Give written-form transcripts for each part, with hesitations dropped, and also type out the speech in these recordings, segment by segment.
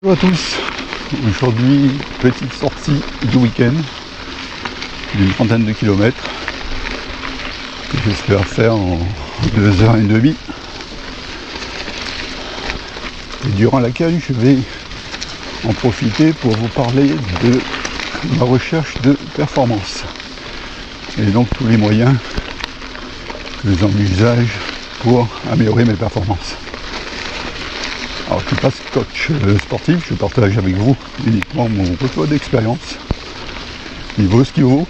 Bonjour à tous, aujourd'hui petite sortie du week-end d'une trentaine de kilomètres que j'espère faire en 2h30 et durant laquelle je vais en profiter pour vous parler de ma recherche de performance et donc tous les moyens que j'envisage pour améliorer mes performances. Alors je ne suis pas coach sportif, je partage avec vous uniquement mon retour d'expérience. Il vaut ce qu'il vaut.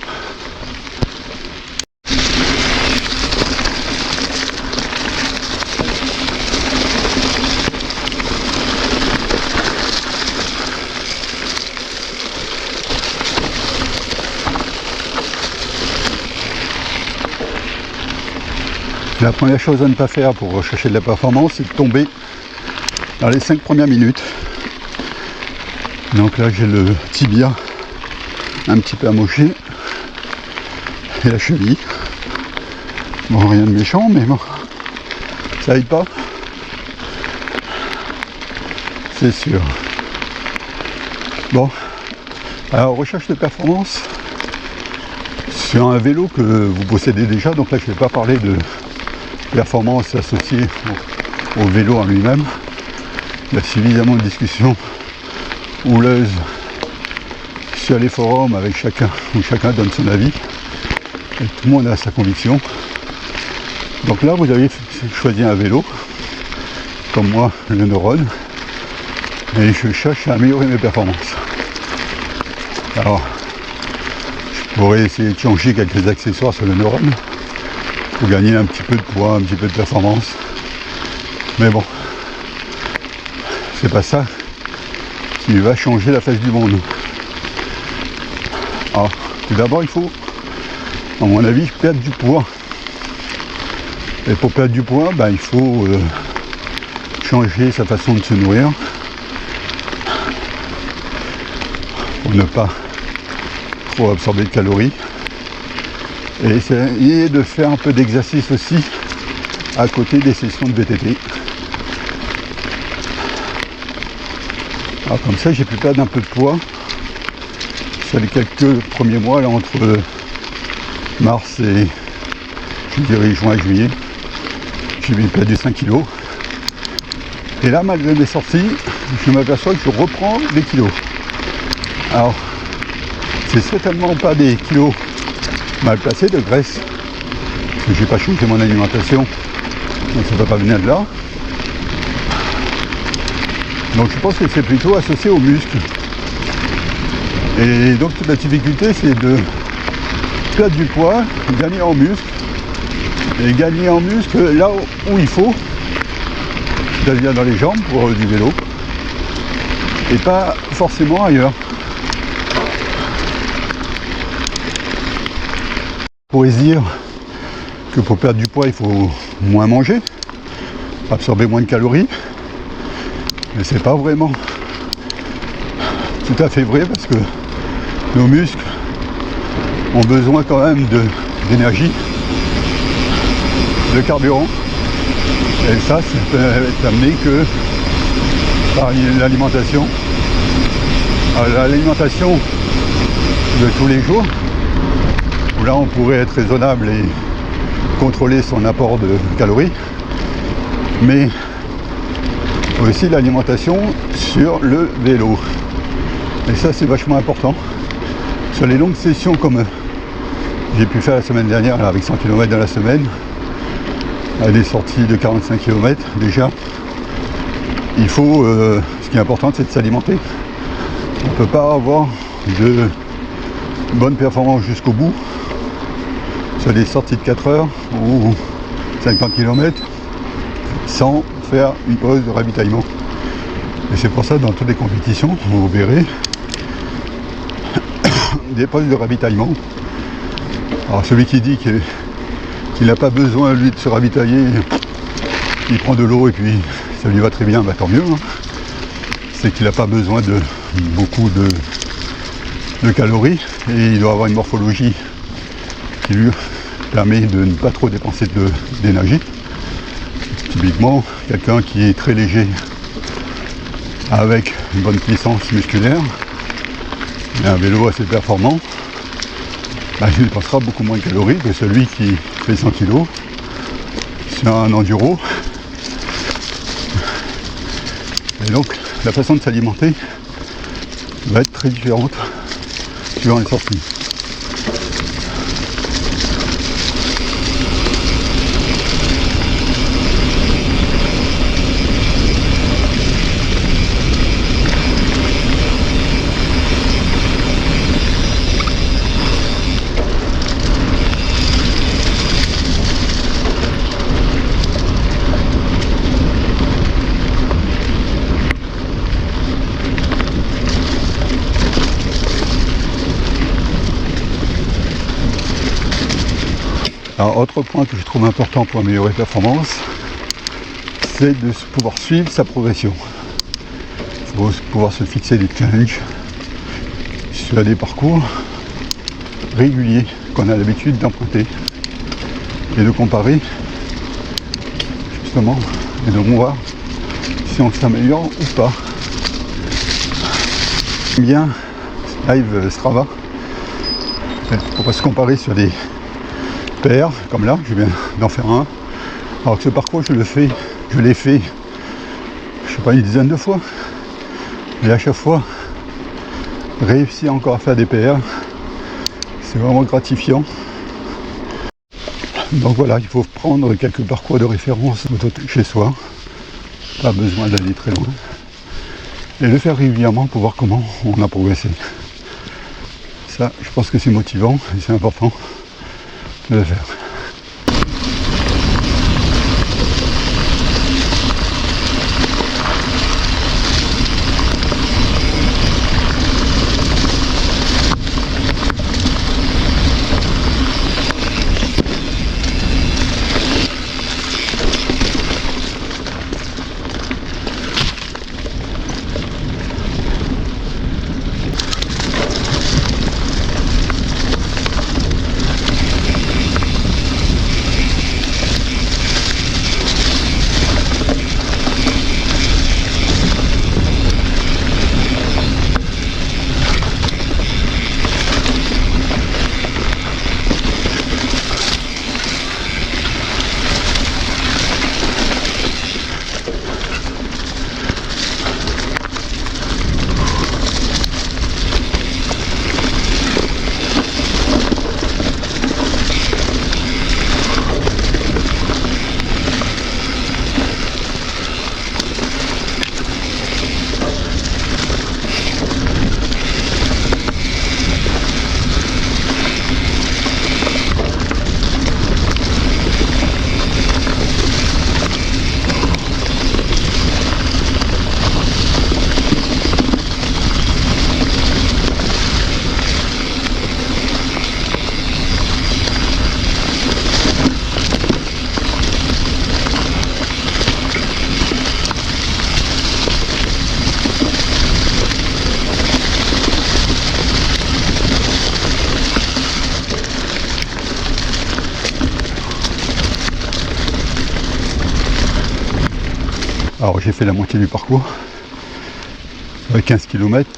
La première chose à ne pas faire pour rechercher de la performance, c'est de tomber dans les 5 premières minutes. Donc là j'ai le tibia un petit peu amoché et la cheville. Bon, rien de méchant, mais bon, ça aide pas, c'est sûr. Bon, alors recherche de performance sur un vélo que vous possédez déjà. Donc là je ne vais pas parler de performance associée au vélo en lui-même. Il y a suffisamment de discussions houleuses sur les forums avec chacun, où chacun donne son avis et tout le monde a sa conviction. Donc là vous avez choisi un vélo comme moi, le Neuron, et je cherche à améliorer mes performances. Alors je pourrais essayer de changer quelques accessoires sur le Neuron pour gagner un petit peu de poids, un petit peu de performance, mais bon, c'est pas ça qui va changer la face du monde. Alors, tout d'abord, il faut, à mon avis, perdre du poids. Et pour perdre du poids, il faut changer sa façon de se nourrir pour ne pas trop absorber de calories. Et essayer de faire un peu d'exercice aussi à côté des sessions de VTT. Alors comme ça j'ai pu perdre un peu de poids sur les quelques premiers mois là, entre mars et je dirais juin et juillet. J'ai perdu 5 kilos. Et là malgré mes sorties, je m'aperçois que je reprends des kilos. Alors c'est certainement pas des kilos mal placés de graisse, parce que j'ai pas changé mon alimentation, donc ça ne peut pas venir de là. Donc je pense que c'est plutôt associé aux muscles. Et donc toute la difficulté c'est de perdre du poids, gagner en muscle, et gagner en muscle là où il faut, c'est-à-dire dans les jambes pour du vélo, et pas forcément ailleurs. On pourrait se dire que pour perdre du poids il faut moins manger, absorber moins de calories. Mais c'est pas vraiment tout à fait vrai, parce que nos muscles ont besoin quand même d'énergie, de carburant, et ça peut être amené que par l'alimentation. L'alimentation de tous les jours, où là on pourrait être raisonnable et contrôler son apport de calories, mais aussi l'alimentation sur le vélo, et ça c'est vachement important. Sur les longues sessions comme j'ai pu faire la semaine dernière là, avec 100 km dans la semaine, à des sorties de 45 km déjà, il faut, ce qui est important c'est de s'alimenter. On ne peut pas avoir de bonne performance jusqu'au bout sur des sorties de 4 heures ou 50 km sans faire une pause de ravitaillement. Et c'est pour ça dans toutes les compétitions vous verrez des pauses de ravitaillement. Alors celui qui dit qu'il n'a pas besoin lui de se ravitailler, il prend de l'eau et puis ça lui va très bien, tant mieux, hein. C'est qu'il n'a pas besoin de beaucoup de calories, et il doit avoir une morphologie qui lui permet de ne pas trop dépenser d'énergie. Typiquement, quelqu'un qui est très léger avec une bonne puissance musculaire et un vélo assez performant, il dépensera beaucoup moins de calories que celui qui fait 100 kg sur un enduro. Et donc la façon de s'alimenter va être très différente suivant les sorties. Alors, autre point que je trouve important pour améliorer la performance, c'est de pouvoir suivre sa progression. Il faut pouvoir se fixer des challenges sur des parcours réguliers qu'on a l'habitude d'emprunter et de comparer justement et de voir si on s'améliore ou pas. Bien Live Strava, on va se comparer sur des PR, comme là, je viens d'en faire un. Alors que ce parcours, je l'ai fait, je sais pas, une dizaine de fois. Et à chaque fois, réussir encore à faire des PR, c'est vraiment gratifiant. Donc voilà, il faut prendre quelques parcours de référence chez soi. Pas besoin d'aller très loin. Et le faire régulièrement pour voir comment on a progressé. Ça, je pense que c'est motivant et c'est important de le faire. Alors j'ai fait la moitié du parcours, 15 km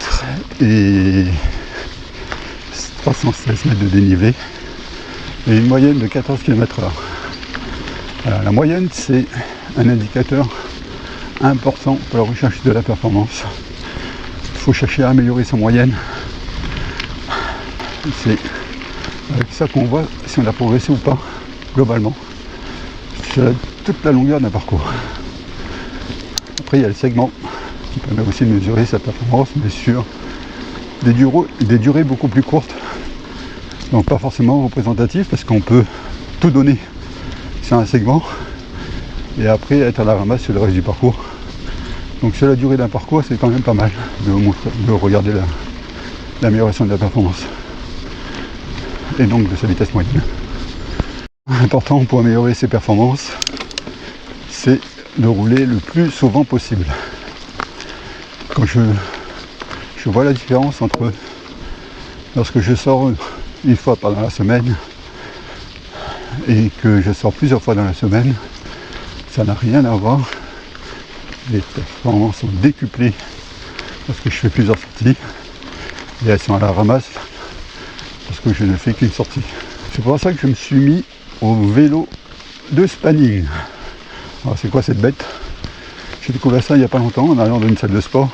et 316 mètres de dénivelé et une moyenne de 14 km/h. La moyenne, c'est un indicateur important pour la recherche de la performance. Il faut chercher à améliorer sa moyenne. C'est avec ça qu'on voit si on a progressé ou pas, globalement, sur toute la longueur d'un parcours. Après, il y a le segment qui permet aussi de mesurer sa performance, mais sur des durées beaucoup plus courtes. Donc pas forcément représentatif, parce qu'on peut tout donner sur un segment et après être à la ramasse sur le reste du parcours. Donc sur la durée d'un parcours, c'est quand même pas mal de regarder l'amélioration de la performance et donc de sa vitesse moyenne. Important pour améliorer ses performances, c'est de rouler le plus souvent possible. Quand je vois la différence entre lorsque je sors une fois pendant la semaine et que je sors plusieurs fois dans la semaine, ça n'a rien à voir. Les performances sont décuplées parce que je fais plusieurs sorties et elles sont à la ramasse parce que je ne fais qu'une sortie. C'est pour ça que je me suis mis au vélo de spanning. Alors c'est quoi cette bête? J'ai découvert ça il n'y a pas longtemps en allant dans une salle de sport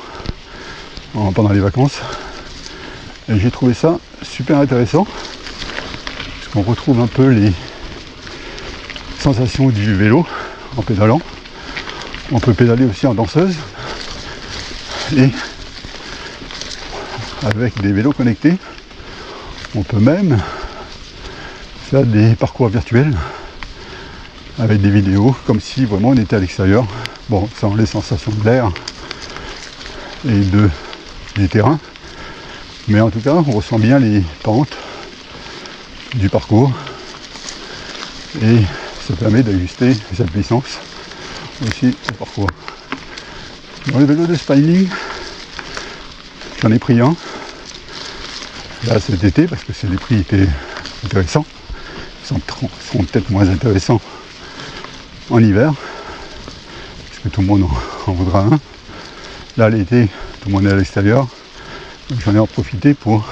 pendant les vacances et j'ai trouvé ça super intéressant parce qu'on retrouve un peu les sensations du vélo en pédalant. On peut pédaler aussi en danseuse et avec des vélos connectés on peut même faire des parcours virtuels avec des vidéos comme si vraiment on était à l'extérieur, bon sans les sensations de l'air et du terrain, mais en tout cas on ressent bien les pentes du parcours et ça permet d'ajuster sa puissance aussi au parcours. Dans le vélo de spanning, j'en ai pris un là cet été parce que les prix étaient intéressants. Ils seront peut-être moins intéressants en hiver parce que tout le monde en voudra un. Là l'été tout le monde est à l'extérieur, donc j'en ai en profité pour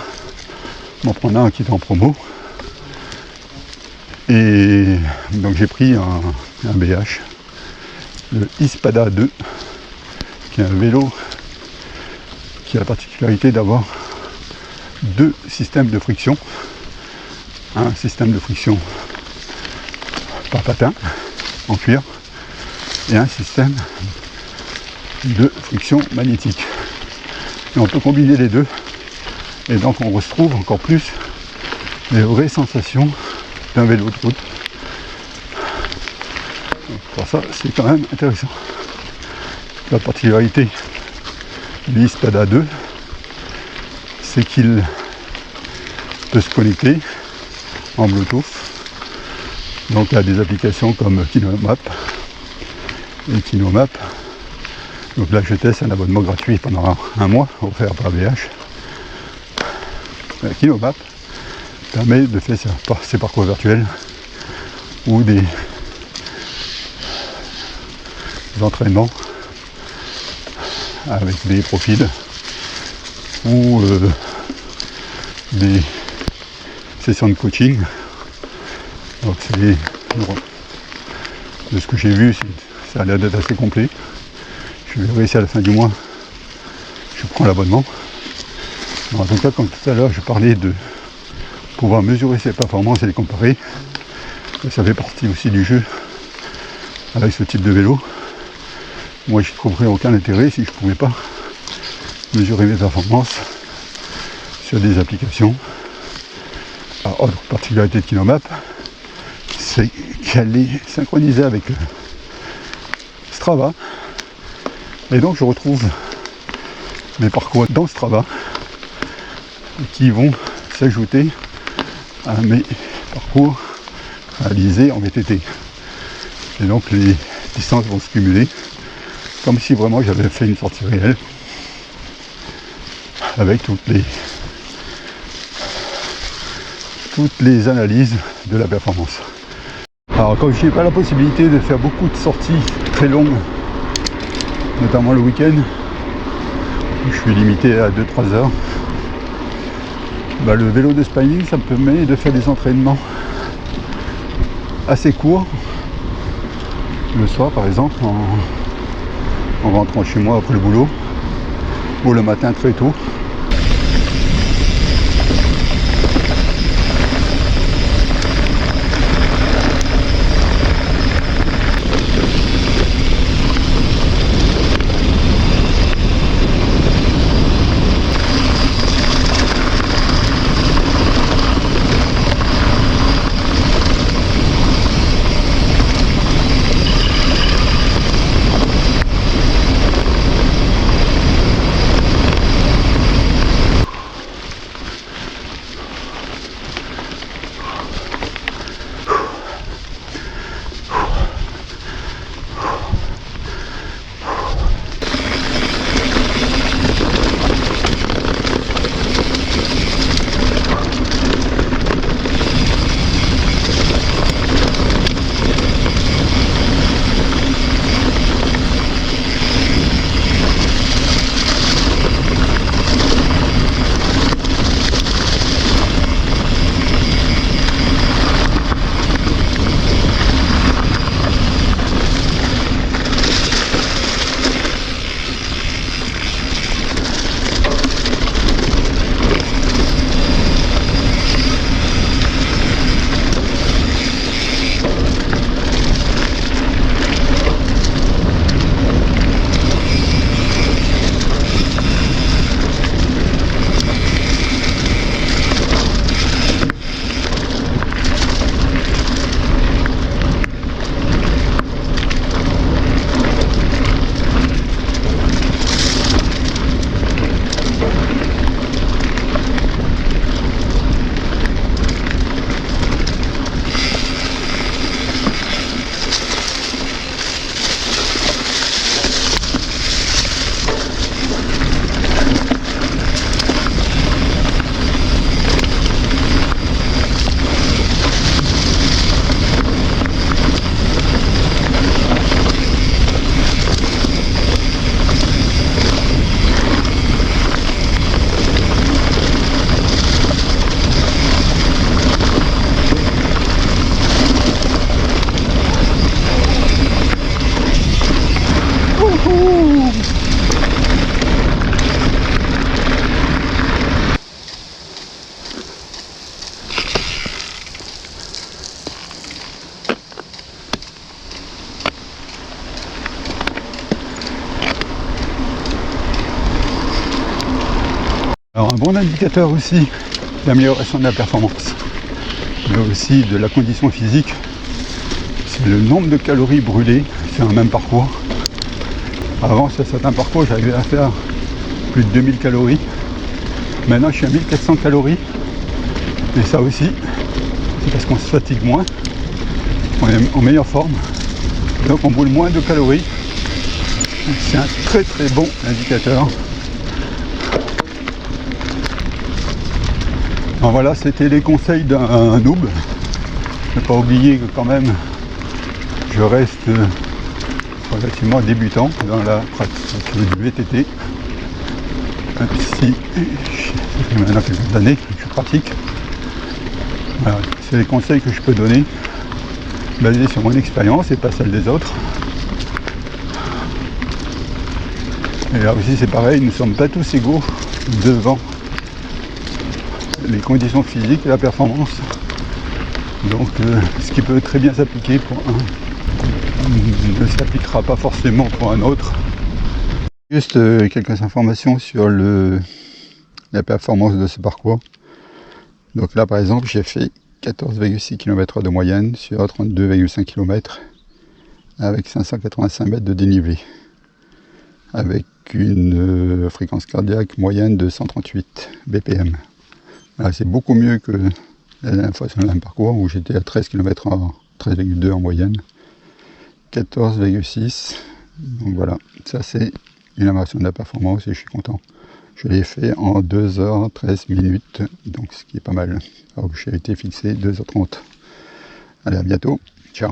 m'en prendre un qui est en promo et donc j'ai pris un BH, le Ispada 2, qui est un vélo qui a la particularité d'avoir deux systèmes de friction. Un système de friction par patin en cuir et un système de friction magnétique. Et on peut combiner les deux et donc on retrouve encore plus les vraies sensations d'un vélo de route. Donc pour ça c'est quand même intéressant. La particularité du Ispada 2, c'est qu'il peut se connecter en Bluetooth. Donc il y a des applications comme KinoMap et KinoMap. Donc là je teste un abonnement gratuit pendant un mois offert par VH. KinoMap permet de faire ces parcours virtuels ou des entraînements avec des profils ou des sessions de coaching. Donc c'est de ce que j'ai vu, ça a l'air d'être assez complet. Je verrai si à la fin du mois je prends l'abonnement. En tout cas, comme tout à l'heure je parlais de pouvoir mesurer ses performances et les comparer, ça fait partie aussi du jeu avec ce type de vélo. Moi je ne trouverais aucun intérêt si je ne pouvais pas mesurer mes performances sur des applications. Alors, autre particularité de KinoMap, c'est qu'elle est synchronisée avec Strava et donc je retrouve mes parcours dans Strava qui vont s'ajouter à mes parcours réalisés en VTT et donc les distances vont se cumuler comme si vraiment j'avais fait une sortie réelle avec toutes les analyses de la performance. Alors comme je n'ai pas la possibilité de faire beaucoup de sorties très longues, notamment le week-end, je suis limité à 2-3 heures, le vélo de spanning ça me permet de faire des entraînements assez courts, le soir par exemple, en rentrant chez moi après le boulot, ou le matin très tôt. Alors un bon indicateur aussi d'amélioration de la performance, mais aussi de la condition physique, c'est le nombre de calories brûlées sur un même parcours. Avant, sur certains parcours, j'arrivais à faire plus de 2000 calories. Maintenant, je suis à 1400 calories. Et ça aussi, c'est parce qu'on se fatigue moins, on est en meilleure forme, donc on brûle moins de calories. C'est un très très bon indicateur. Alors voilà, c'était les conseils d'un noob. Ne pas oublier que quand même, je reste relativement débutant dans la pratique du VTT. Même si ça fait maintenant quelques années que je pratique. Voilà, c'est les conseils que je peux donner, basés sur mon expérience et pas celle des autres. Et là aussi c'est pareil, nous ne sommes pas tous égaux devant les conditions physiques et la performance. Donc ce qui peut très bien s'appliquer pour un ne s'appliquera pas forcément pour un autre. Juste quelques informations sur la performance de ce parcours. Donc là par exemple j'ai fait 14,6 km de moyenne sur 32,5 km avec 585 mètres de dénivelé, avec une fréquence cardiaque moyenne de 138 BPM. Voilà, c'est beaucoup mieux que la dernière fois sur le même parcours où j'étais à 13 km/h, 13,2 en moyenne, 14,6. Donc voilà, ça c'est une amélioration de la performance et je suis content. Je l'ai fait en 2h13 minutes, donc ce qui est pas mal. Alors que j'ai été fixé 2h30. Allez, à bientôt. Ciao.